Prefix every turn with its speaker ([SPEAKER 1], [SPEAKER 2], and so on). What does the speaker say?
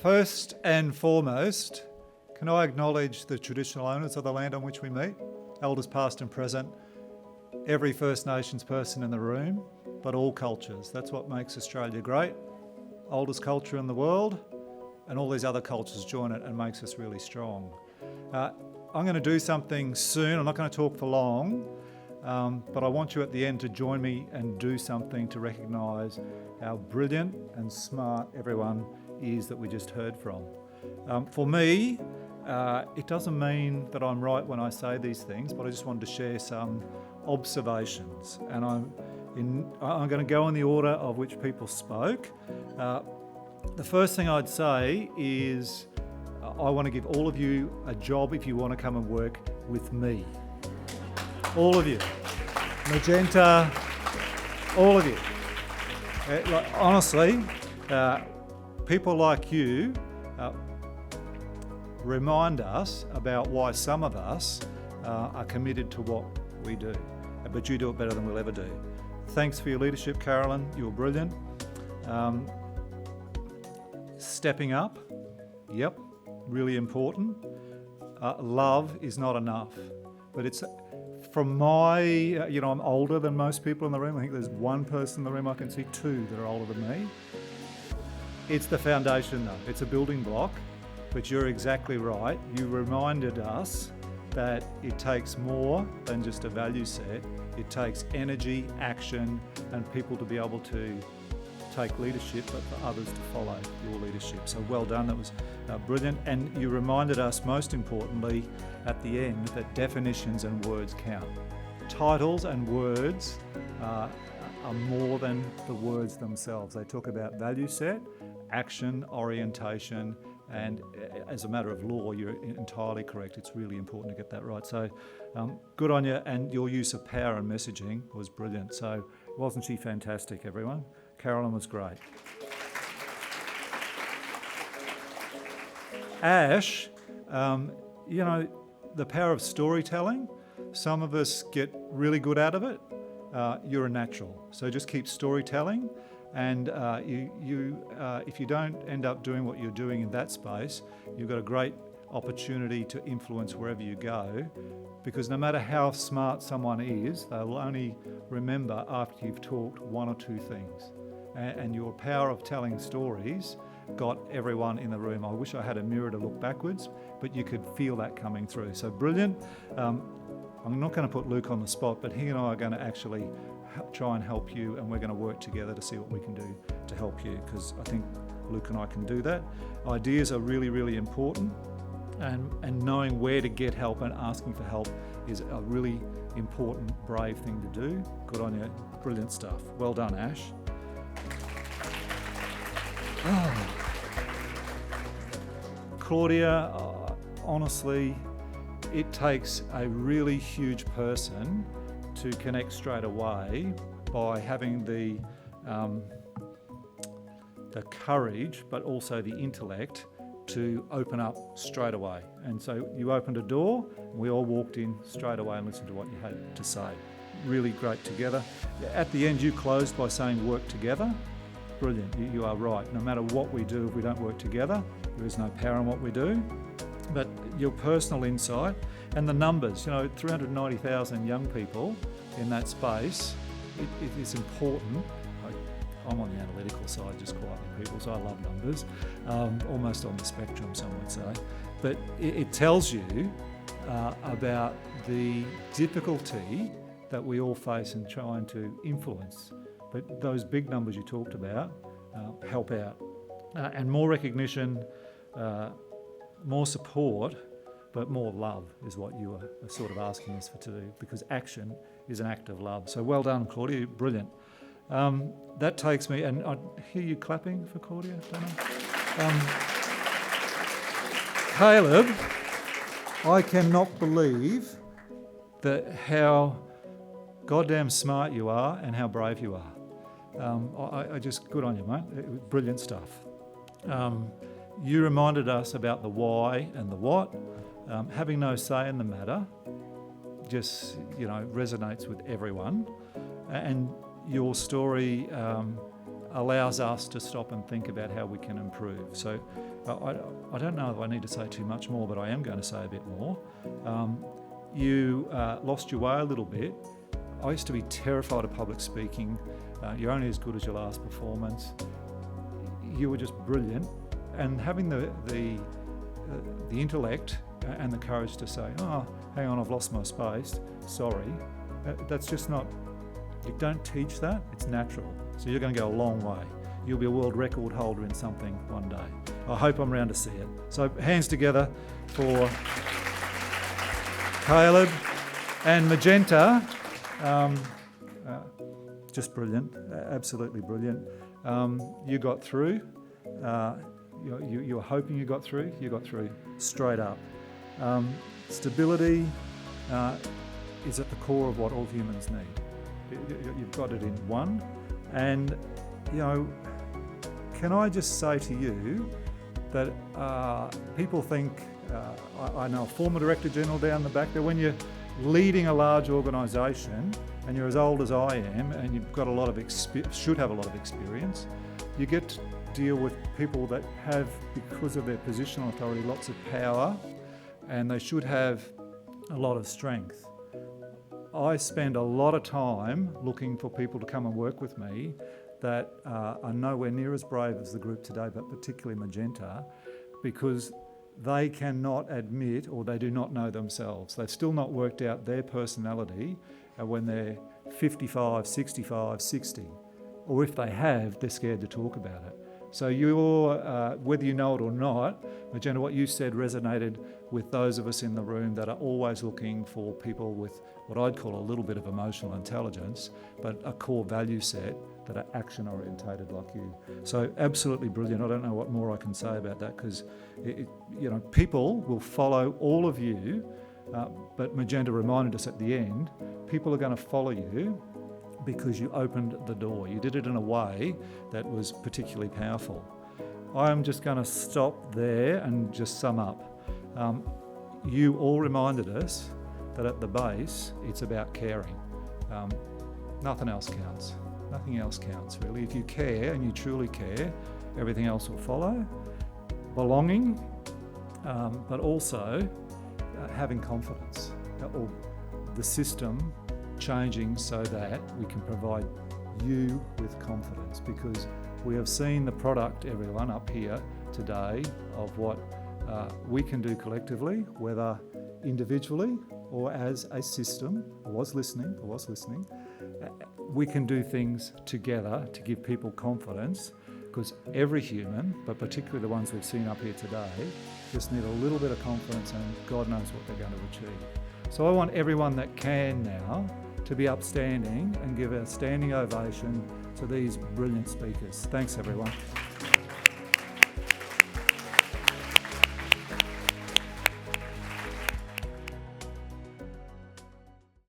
[SPEAKER 1] First and foremost, can I acknowledge the traditional owners of the land on which we meet, elders past and present, every First Nations person in the room, but all cultures. That's what makes Australia great. Oldest culture in the world, and all these other cultures join it and makes us really strong. I'm going to do something soon. I'm not going to talk for long, but I want you at the end to join me and do something to recognise how brilliant and smart everyone is that we just heard from. For me, it doesn't mean that I'm right when I say these things, but I just wanted to share some observations. And I'm going to go in the order of which people spoke. The first thing I'd say is I want to give all of you a job if you want to come and work with me. All of you. Magenta, all of you. Honestly, people like you remind us about why some of us are committed to what we do, but you do it better than we'll ever do. Thanks for your leadership, Carolyn. You were brilliant. Stepping up, yep, really important. Love is not enough, but it's from my, I'm older than most people in the room. I think there's one person in the room I can see, two that are older than me. It's the foundation though, it's a building block, but you're exactly right. You reminded us that it takes more than just a value set. It takes energy, action, and people to be able to take leadership, but for others to follow your leadership. So well done, that was brilliant. And you reminded us, most importantly, at the end, that definitions and words count. Titles and words are more than the words themselves. They talk about value set, action, orientation, and as a matter of law, you're entirely correct. It's really important to get that right. So good on you, and your use of power and messaging was brilliant. So wasn't she fantastic, everyone? Carolyn was great. Ash, the power of storytelling, some of us get really good out of it. You're a natural, so just keep storytelling. And if you don't end up doing what you're doing in that space, you've got a great opportunity to influence wherever you go, because no matter how smart someone is, they'll only remember after you've talked one or two things. And your power of telling stories got everyone in the room. I wish I had a mirror to look backwards, but you could feel that coming through. So brilliant. I'm not going to put Luke on the spot, but he and I are going to actually try and help you, and we're going to work together to see what we can do to help you, because I think Luke and I can do that. Ideas are really, really important, and knowing where to get help and asking for help is a really important, brave thing to do. Good on you. Brilliant stuff. Well done, Ash. Claudia, honestly, it takes a really huge person to connect straight away by having the courage, but also the intellect to open up straight away. And so you opened a door, and we all walked in straight away and listened to what you had to say. Really great together. At the end, you closed by saying work together. Brilliant, you are right. No matter what we do, if we don't work together, there is no power in what we do. But your personal insight and the numbers, 390,000 young people in that space, it is important. I'm on the analytical side, just quietly, people, so I love numbers, almost on the spectrum, some would say. But it tells you about the difficulty that we all face in trying to influence. But those big numbers you talked about help out. And more recognition, more support, but more love is what you are sort of asking us for to do, because action is an act of love. So well done, Claudia, brilliant. That takes me, and I hear you clapping for Claudia, don't I? Caleb, I cannot believe how goddamn smart you are and how brave you are. I just, good on you, mate. Brilliant stuff. You reminded us about the why and the what. Having no say in the matter just, resonates with everyone. And your story allows us to stop and think about how we can improve. So I don't know if I need to say too much more, but I am going to say a bit more. You lost your way a little bit. I used to be terrified of public speaking. You're only as good as your last performance. You were just brilliant, and having the intellect and the courage to say, "Oh, hang on, I've lost my space. Sorry." That's just not. You don't teach that. It's natural. So you're going to go a long way. You'll be a world record holder in something one day. I hope I'm around to see it. So hands together for Caleb and Magenta. Just brilliant, absolutely brilliant. You got through. You were hoping you got through. You got through straight up. Stability is at the core of what all humans need. You've got it in one. And, can I just say to you that people think, I know a former Director General down the back there, when you're leading a large organisation and you're as old as I am and you've got a lot of should have a lot of experience, you get to deal with people that have, because of their positional authority, lots of power, and they should have a lot of strength. I spend a lot of time looking for people to come and work with me that are nowhere near as brave as the group today, but particularly Magenta, because they cannot admit, or they do not know themselves. They've still not worked out their personality when they're 55, 65, 60. Or if they have, they're scared to talk about it. So whether you know it or not, Magenta, what you said resonated with those of us in the room that are always looking for people with what I'd call a little bit of emotional intelligence, but a core value set that are action orientated like you. So absolutely brilliant. I don't know what more I can say about that, because people will follow all of you, but Magenta reminded us at the end, people are going to follow you because you opened the door. You did it in a way that was particularly powerful. I'm just going to stop there and just sum up. You all reminded us that at the base, it's about caring. Nothing else counts. Nothing else counts, really. If you care and you truly care, everything else will follow. Belonging, but also having confidence, or the system changing so that we can provide you with confidence, because we have seen the product, everyone up here today, of what we can do collectively, whether individually or as a system. I was listening. We can do things together to give people confidence, because every human, but particularly the ones we've seen up here today, just need a little bit of confidence, and God knows what they're going to achieve. So I want everyone that can now to be upstanding and give a standing ovation to these brilliant speakers. Thanks, everyone.